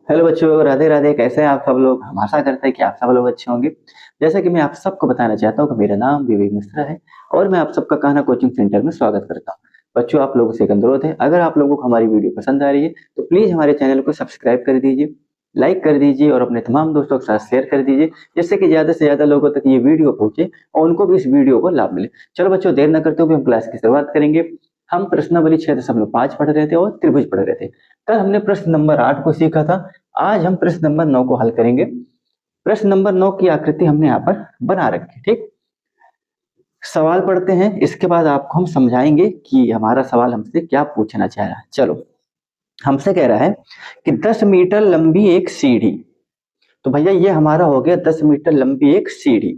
Hello बच्चों, राधे राधे। कैसे हैं आप सब लोग? हम आशा करते हैं कि आप सब लोग अच्छे होंगे। जैसा कि मैं आप सबको बताना चाहता हूँ कि मेरा नाम विवेक मिश्रा है और मैं आप सबका कान्हा कोचिंग सेंटर में स्वागत करता हूँ। बच्चों, आप लोगों से एक अनुरोध है, अगर आप लोगों को हमारी वीडियो पसंद आ रही है तो प्लीज हमारे चैनल को सब्सक्राइब कर दीजिए, लाइक कर दीजिए और अपने तमाम दोस्तों के साथ शेयर कर दीजिए, जिससे कि ज्यादा से ज्यादा लोगों तक ये वीडियो पहुंचे और उनको भी इस वीडियो को लाभ मिले। चलो बच्चों, देर न करते हुए हम क्लास की शुरुआत करेंगे। हम प्रश्नावली 6.5 पढ़ रहे थे और त्रिभुज पढ़ रहे थे। कल हमने प्रश्न नंबर 8 को सीखा था। आज हम प्रश्न नंबर 9 को हल करेंगे। प्रश्न नंबर 9 की आकृति हमने यहाँ पर बना रखी। ठीक, सवाल पढ़ते हैं, इसके बाद आपको हम समझाएंगे कि हमारा सवाल हमसे क्या पूछना चाह रहा है। चलो, हमसे कह रहा है कि 10 मीटर लंबी एक सीढ़ी। तो भैया ये हमारा हो गया 10 मीटर लंबी एक सीढ़ी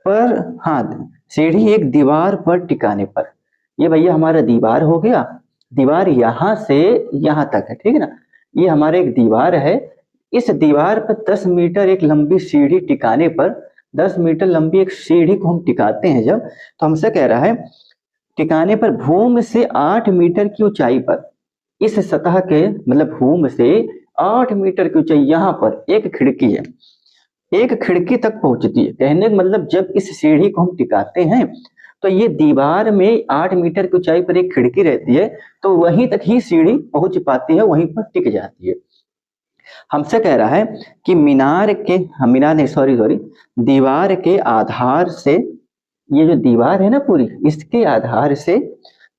पर, हाँ, सीढ़ी एक दीवार पर टिकाने पर। ये भैया हमारा दीवार हो गया। दीवार यहां से यहां तक है, ठीक है ना। ये हमारा एक दीवार है। इस दीवार पर 10 मीटर एक लंबी सीढ़ी टिकाने पर, 10 मीटर लंबी एक सीढ़ी को हम टिकाते हैं जब, तो हमसे कह रहा है टिकाने पर भूमि से 8 मीटर की ऊंचाई पर, इस सतह के मतलब भूमि से 8 मीटर की ऊंचाई यहाँ पर एक खिड़की है। एक खिड़की तक पहुंचती है। कहने का मतलब जब इस सीढ़ी को हम टिकाते हैं तो ये दीवार में 8 मीटर की ऊंचाई पर एक खिड़की रहती है, तो वहीं तक ही सीढ़ी पहुंच पाती है, वहीं पर टिक जाती है। हमसे कह रहा है कि मीनार के, हाँ, मीनार नहीं, सॉरी सॉरी, दीवार के आधार से, ये जो दीवार है ना पूरी, इसके आधार से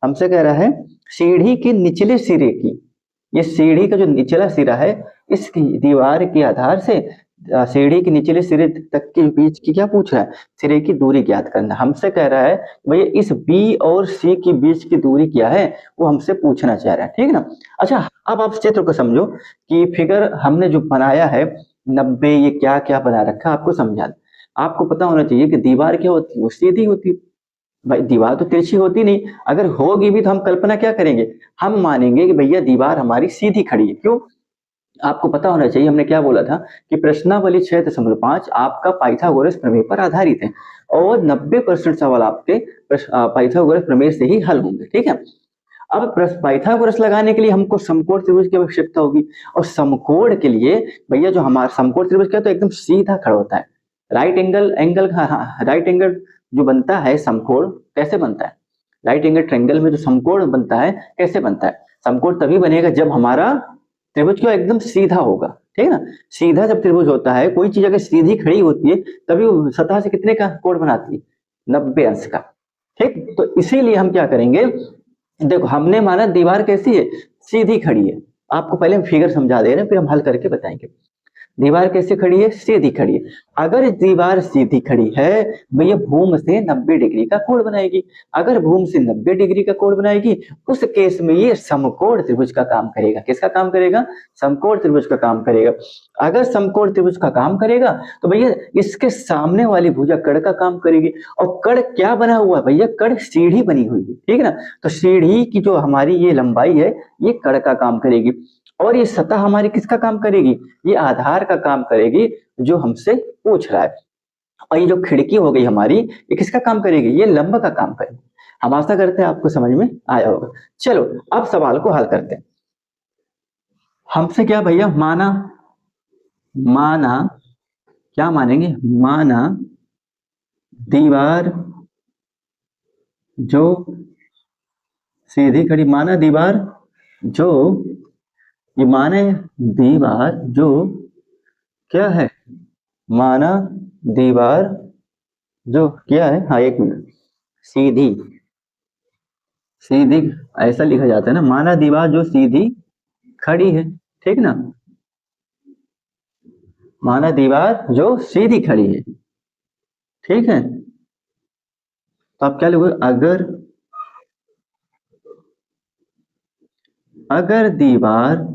हमसे कह रहा है सीढ़ी के निचले सिरे की, ये सीढ़ी का जो निचला सिरा है, इस दीवार के आधार से सीढ़ी के निचले सिरे तक के बीच की क्या पूछ रहा है, सिरे की दूरी ज्ञात करना। हमसे कह रहा है भैया इस बी और सी के बीच की दूरी क्या है, वो हमसे पूछना चाह रहा है, ठीक है ना। अच्छा, अब आप चित्र को समझो कि फिगर हमने जो बनाया है 90, ये क्या क्या बना रखा है आपको समझा दे। आपको पता होना चाहिए कि दीवार क्या होती है, वो सीधी होती है। भाई दीवार तो तिरछी होती नहीं, अगर होगी भी तो हम कल्पना क्या करेंगे, हम मानेंगे कि भैया दीवार हमारी सीधी खड़ी है। क्यों? आपको पता होना चाहिए, हमने क्या बोला था कि प्रश्नावली 6.5 आपका पाइथागोरस प्रमेय पर आधारित है और 90% सवाल आपके पाइथागोरस प्रमेय से ही हल होंगे, ठीक है। अब पाइथागोरस लगाने के लिए हमको समकोण त्रिभुज की आवश्यकता होगी, और समकोण के लिए भैया जो हमारा समकोण त्रिभुज क्या, तो एकदम सीधा खड़ा होता है। राइट एंगल एंगल, हाँ हाँ, राइट एंगल जो बनता है समकोण कैसे बनता है, राइट एंगल ट्रायंगल में जो समकोण बनता है कैसे बनता है, समकोण तभी बनेगा जब हमारा त्रिभुज क्यों एकदम सीधा होगा, ठीक है ना। सीधा जब त्रिभुज होता है, कोई चीज अगर सीधी खड़ी होती है तभी वो सतह से कितने का कोण बनाती है, 90 अंश का। ठीक, तो इसीलिए हम क्या करेंगे, देखो हमने माना दीवार कैसी है, सीधी खड़ी है। आपको पहले हम फिगर समझा दे रहे हैं, फिर हम हल करके बताएंगे। दीवार कैसे खड़ी है, सीधी खड़ी है। अगर दीवार सीधी खड़ी है भैया भूमि से 90 डिग्री का कोण बनाएगी। अगर भूमि से 90 डिग्री का कोण बनाएगी, उस केस में ये समकोण त्रिभुज का काम करेगा। किसका काम करेगा? समकोण त्रिभुज का काम करेगा। अगर समकोण त्रिभुज का काम करेगा तो भैया इसके सामने वाली भुजा कड़ का काम करेगी। और कड़ क्या बना हुआ है भैया, कड़ सीढ़ी बनी हुई है, ठीक है ना। तो सीढ़ी की जो हमारी ये लंबाई है, ये कड़ का काम करेगी। और ये सतह हमारी किसका काम करेगी, ये आधार का काम करेगी जो हमसे पूछ रहा है। और ये जो खिड़की हो गई हमारी, ये किसका काम करेगी, ये लंब का काम करेगी। हम आशा करते हैं आपको समझ में आया होगा। चलो अब सवाल को हल करते हैं। हमसे क्या भैया माना, माना क्या मानेंगे, माना दीवार जो सीधी खड़ी, माना दीवार जो, ये माने दीवार जो क्या है, माना दीवार जो क्या है, हाँ एक मिनट, सीधी, सीधी ऐसा लिखा जाता है ना, माना दीवार जो सीधी खड़ी है, ठीक ना। माना दीवार जो सीधी खड़ी है, ठीक है। तो आप क्या लिखोगे, अगर, अगर दीवार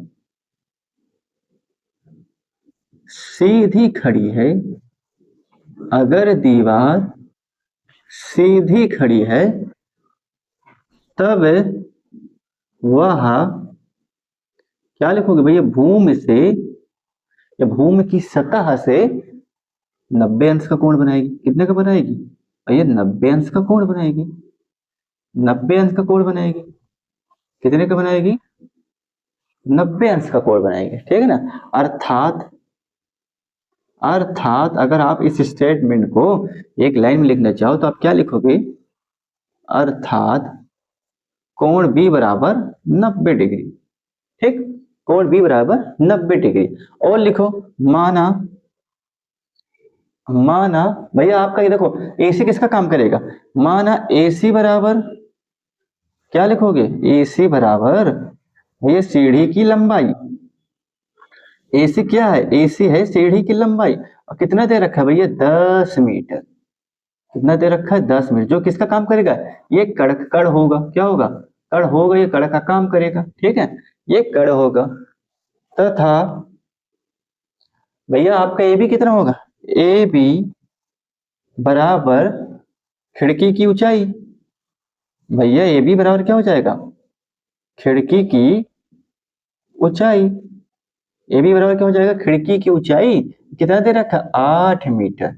सीधी खड़ी है, अगर दीवार सीधी खड़ी है, तब वह, क्या लिखोगे भैया, भूमि से या भूमि की सतह से 90 अंश का कोण बनाएगी। कितने का बनाएगी भैया, 90 अंश का कोण बनाएगी। 90 अंश का कोण बनाएगी। कितने का बनाएगी, 90 अंश का कोण बनाएंगे, ठीक है ना। अर्थात अर्थात अगर आप इस स्टेटमेंट को एक लाइन में लिखना चाहो तो आप क्या लिखोगे, अर्थात कोण बी बराबर 90 डिग्री, ठीक, कोण बी बराबर 90 डिग्री। और लिखो माना, माना भैया आपका ये देखो एसी किसका काम करेगा, माना एसी बराबर क्या लिखोगे, एसी बराबर ये सीढ़ी की लंबाई, एसी क्या है, एसी है सीढ़ी की लंबाई। और कितना दे रखा है भैया 10 मीटर, कितना दे रखा है 10 मीटर, जो किसका काम करेगा, ये कड़ होगा, क्या होगा, कड़ होगा, ये कड़ का काम करेगा, ठीक है, ये कड़ होगा। तथा भैया आपका ए बी कितना होगा, ए बी बराबर खिड़की की ऊंचाई, भैया ए बी बराबर क्या हो जाएगा, खिड़की की ऊंचाई, ए बी बराबर क्या हो जाएगा, खिड़की की ऊंचाई। कितना दे रखा 8 मीटर,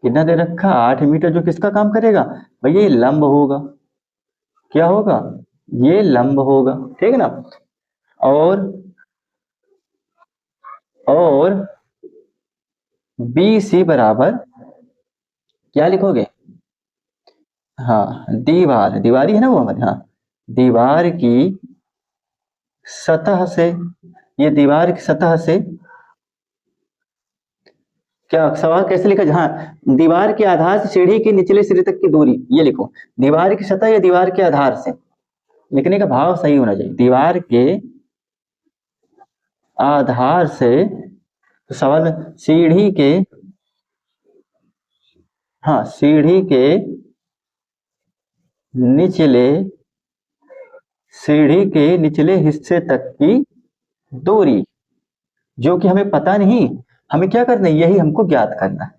कितना दे रखा 8 मीटर, जो किसका काम करेगा भैया ये लंब होगा, क्या होगा, ये लंब होगा, ठीक है ना। और बी सी बराबर क्या लिखोगे, हाँ दीवार, दीवारी है ना वो हमारे, हाँ दीवार की सतह से, ये दीवार की सतह से क्या सवाल कैसे लिखा, हाँ दीवार के आधार से सीढ़ी के निचले सिरे तक की दूरी, ये लिखो दीवार की सतह या दीवार के आधार से, लिखने का भाव सही होना चाहिए, दीवार के आधार से, तो सवाल में सीढ़ी के, हाँ सीढ़ी के निचले, सीढ़ी के निचले हिस्से तक की दूरी, जो कि हमें पता नहीं, हमें क्या करना है, यही हमको ज्ञात करना है,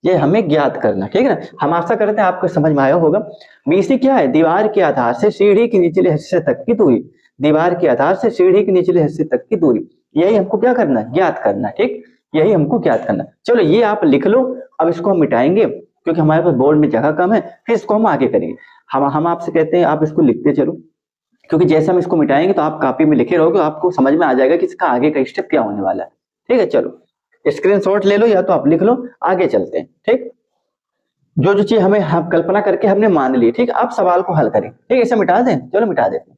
ये हमें ज्ञात करना, ठीक है ना। हम आशा करते हैं आपको समझ में आया होगा। बीसी क्या है, दीवार के आधार से सीढ़ी के निचले हिस्से तक की दूरी, दीवार के आधार से सीढ़ी के निचले हिस्से तक की दूरी, यही हमको क्या करना है, ज्ञात करना है, ठीक, यही हमको ज्ञात करना है। चलो ये आप लिख लो, अब इसको हम मिटाएंगे क्योंकि हमारे पास बोर्ड में जगह कम है, फिर इसको हम आगे करेंगे। हम आपसे कहते हैं आप इसको लिखते चलो, क्योंकि जैसे हम इसको मिटाएंगे तो आप कॉपी में लिखे रहोगे, आपको समझ में आ जाएगा कि इसका आगे का स्टेप क्या होने वाला है, ठीक है। चलो स्क्रीनशॉट ले लो या तो आप लिख लो, आगे चलते हैं, ठीक। जो जो चीज हमें हम कल्पना करके हमने मान ली, ठीक, आप सवाल को हल करें, ठीक, इसे मिटा दें, चलो मिटा देते हैं,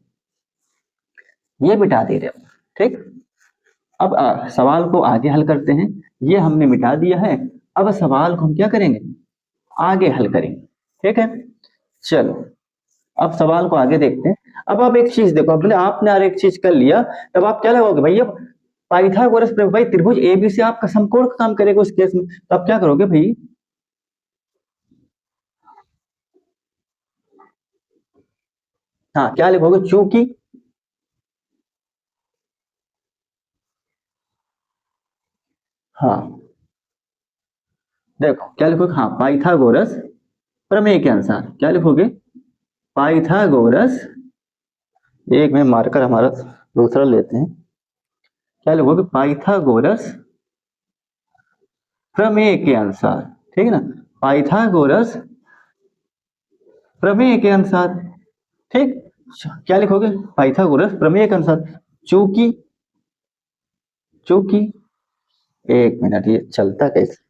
ये मिटा दे रहे हो, ठीक। अब सवाल को आगे हल करते हैं, ये हमने मिटा दिया है, अब सवाल को हम क्या करेंगे, आगे हल करेंगे, ठीक है। चलो अब सवाल को आगे देखते हैं। अब आप एक चीज देखो, आपने आपने और एक चीज कर लिया, तब आप क्या लगाओगे भैया, पाइथागोरस प्रमेय, भाई त्रिभुज एबीसी आपका समकोण का काम करेगा उस केस में, तो आप क्या करोगे भाई, हाँ क्या लिखोगे, चूंकि, हाँ देखो क्या लिखोगे, हाँ पाइथागोरस प्रमेय के अनुसार क्या लिखोगे, पाइथागोरस, एक में मार्कर हमारा दूसरा लेते हैं, क्या लिखोगे, पाइथागोरस प्रमेय के अनुसार, ठीक है ना, पाइथागोरस प्रमेय के अनुसार, ठीक, क्या लिखोगे, पाइथागोरस प्रमेय के अनुसार, चूंकि, चूंकि, एक मिनट ये चलता कैसे,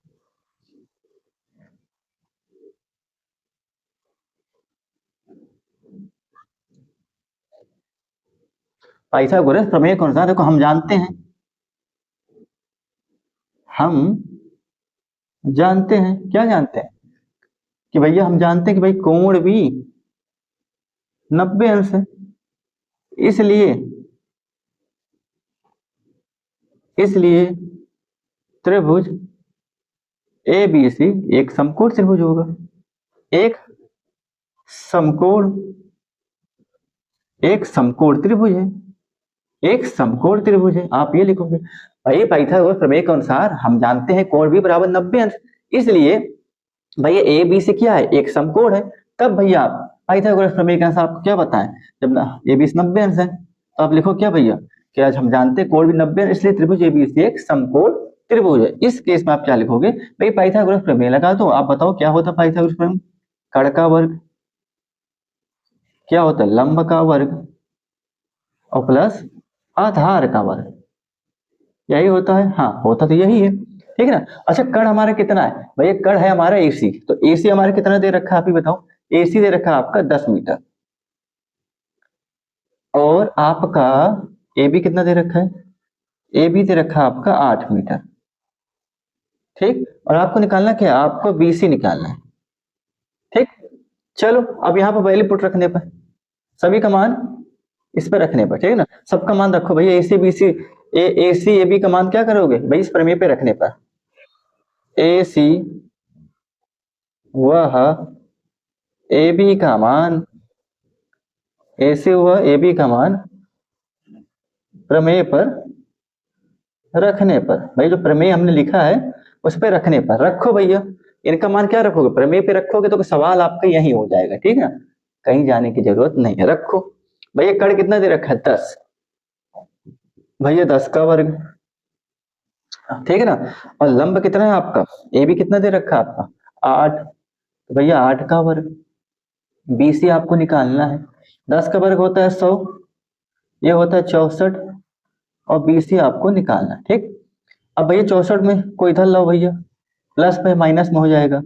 पाइथागोरस प्रमेय के अनुसार देखो हम जानते हैं, हम जानते हैं, क्या जानते हैं कि भैया हम जानते हैं कि भाई कोण भी 90 अंश है, इसलिए, इसलिए त्रिभुज ए बी सी एक समकोण त्रिभुज होगा, एक समकोण, एक समकोण त्रिभुज है, एक समकोण त्रिभुज है, आप ये लिखोगे भाई पाइथागोरस प्रमेय के अनुसार हम जानते हैं कोण भी बराबर 90 अंश, इसलिए भैया ए बी सी क्या है, एक समकोण है, तब भैया आप पाइथागोरस प्रमेय के अनुसार आपको क्या बताएं, जब ए बी सी 90 अंश है तो आप लिखो क्या भैया, कि आज हम जानते हैं कोण भी 90 अंश, इसलिए त्रिभुज ए बी सी एक समकोण त्रिभुज है। इस केस में आप क्या लिखोगे भाई, पाइथागोरस प्रमेय लगा दो, आप बताओ क्या होता है पाइथागोरस प्रमेय, कड़ का वर्ग, क्या होता है लंब का वर्ग, और प्लस आधार का वर्ग, यही होता है। हाँ, होता तो यही है, ठीक है ना। अच्छा, कण हमारा कितना है भैया? कण है हमारा AC, तो AC हमारा कितना दे रखा है आप ही बताओ? AC दे रखा है आपका 10 मीटर, और आपका AB कितना दे रखा है? AB दे रखा है आपका 8 मीटर, ठीक। और आपको निकालना क्या है? आपको BC निकालना है, ठीक। चलो, अब यहाँ पर वैल्यू पुट रखने पर, सभी का मान इस पर रखने पर, ठीक है ना, सबका मान रखो भैया। AC BC AC AB का मान क्या करोगे भाई? इस प्रमेय पे रखने पर AC वह AB का मान, AC वह AB का मान प्रमेय पर रखने पर, भाई जो प्रमेय हमने लिखा है उस पर रखने पर रखो भैया। इनका मान क्या रखोगे? प्रमेय पे रखोगे तो सवाल आपका यही हो जाएगा, ठीक है, कहीं जाने की जरूरत नहीं है। रखो भैया, कण कितना दे रखा है? 10, भैया 10 का वर्ग, ठीक है ना। और लंब कितना है आपका? ए बी कितना दे रखा है आपका? 8, तो भैया 8 का वर्ग। BC आपको निकालना है, 10 का वर्ग होता है 100, ये होता है 64, और BC आपको निकालना है, ठीक। अब भैया 64 में कोई इधर लाओ भैया, प्लस में माइनस में हो जाएगा,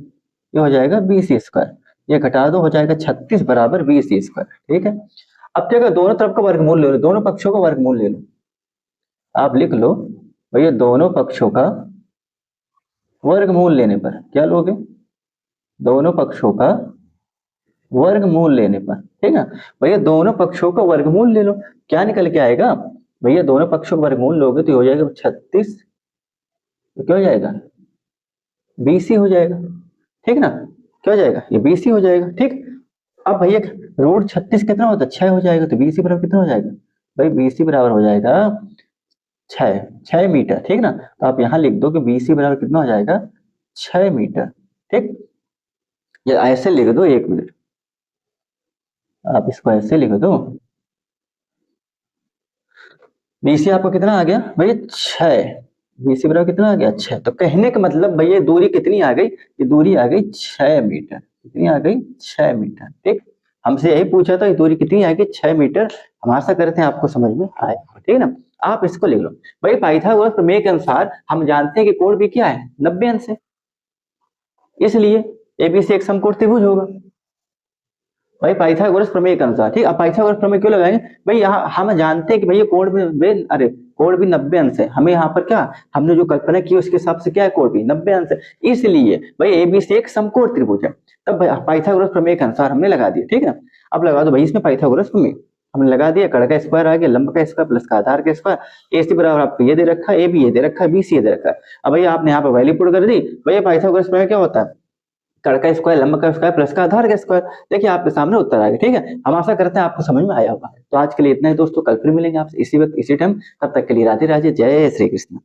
ये हो जाएगा BC स्क्वायर, ये घटा दो, हो जाएगा 36 बराबर BC स्क्वायर, ठीक है। अब क्या कर, दोनों तरफ का वर्गमूल ले लो, दोनों पक्षों का वर्गमूल ले लो। आप लिख लो भैया, दोनों पक्षों का वर्गमूल लेने पर क्या लोगे? दोनों पक्षों का वर्गमूल लेने पर, ठीक है भैया। दोनों पक्षों का वर्गमूल ले लो, क्या निकल के आएगा भैया? दोनों पक्षों का वर्गमूल लोगे तो हो जाएगा 36, तो क्या हो जाएगा? BC हो जाएगा, ठीक ना। क्या हो जाएगा? ये BC हो जाएगा, ठीक। अब भैया रूट 36 कितना होता है? 6 हो जाएगा, तो BC बराबर कितना हो जाएगा भाई? BC बराबर हो जाएगा 6 मीटर, ठीक ना। तो आप यहाँ लिख दो कि BC बराबर कितना हो जाएगा? 6 मीटर, ठीक। ये ऐसे लिख दो, 1 मिनट, आप इसको ऐसे लिख दो। BC आपको कितना आ गया भैया? 6। BC बराबर कितना आ गया? 6। तो कहने का मतलब भैया दूरी कितनी आ गई? ये दूरी आ गई 6 मीटर। कितनी आ गई? 6 मीटर, ठीक। हमसे यही पूछा था, ये दूरी कितनी आ गई? 6 मीटर। हम आशा करते हैं आपको समझ में आया, ठीक है ना। आप इसको लिख लो भाई, पाइथागोरस प्रमेय के अनुसार हम जानते हैं कि कोण भी क्या है? 90 अंश है, इसलिए ABC एक समकोण त्रिभुज होगा भाई, पाइथागोरस प्रमेय के अनुसार, ठीक। अब पाइथागोरस प्रमेय क्यों लगाएंगे भाई? यहाँ हम जानते हैं कि भैया कोण में अरे कोण भी 90 अंश है। हमें यहाँ पर क्या, हमने जो कल्पना की उसके हिसाब से क्या है? कोण भी 90 अंश है, इसलिए भाई ABC एक समकोण त्रिभुज है। तब पाइथागोरस प्रमेय के अनुसार हमने लगा दिया, ठीक है। अब लगा दो भाई इसमें पाइथागोरस प्रमेय, हमने लगा दिया। कड़ का स्क्वायर आ गया, लंब का स्क्वायर प्लस का आधार का स्क्वायर। AC बराबर आपको ये दे रखा है, AB ये दे रखा है, BC ये दे रखा है। अब भैया आपने यहाँ पर वैल्यू पुट कर दी। भैया पाइथागोरस प्रमेय क्या होता है? कड़ का स्क्वायर, लंब का स्क्वायर प्लस का आधार का स्क्वायर। देखिए आपके सामने उत्तर आ गया, ठीक है। हम आशा करते हैं आपको समझ में आया होगा। तो आज के लिए इतना ही दोस्तों, कल फिर मिलेंगे आपसे इसी वक्त इसी टाइम। तब तक के लिए राधे राधे, जय श्री कृष्ण।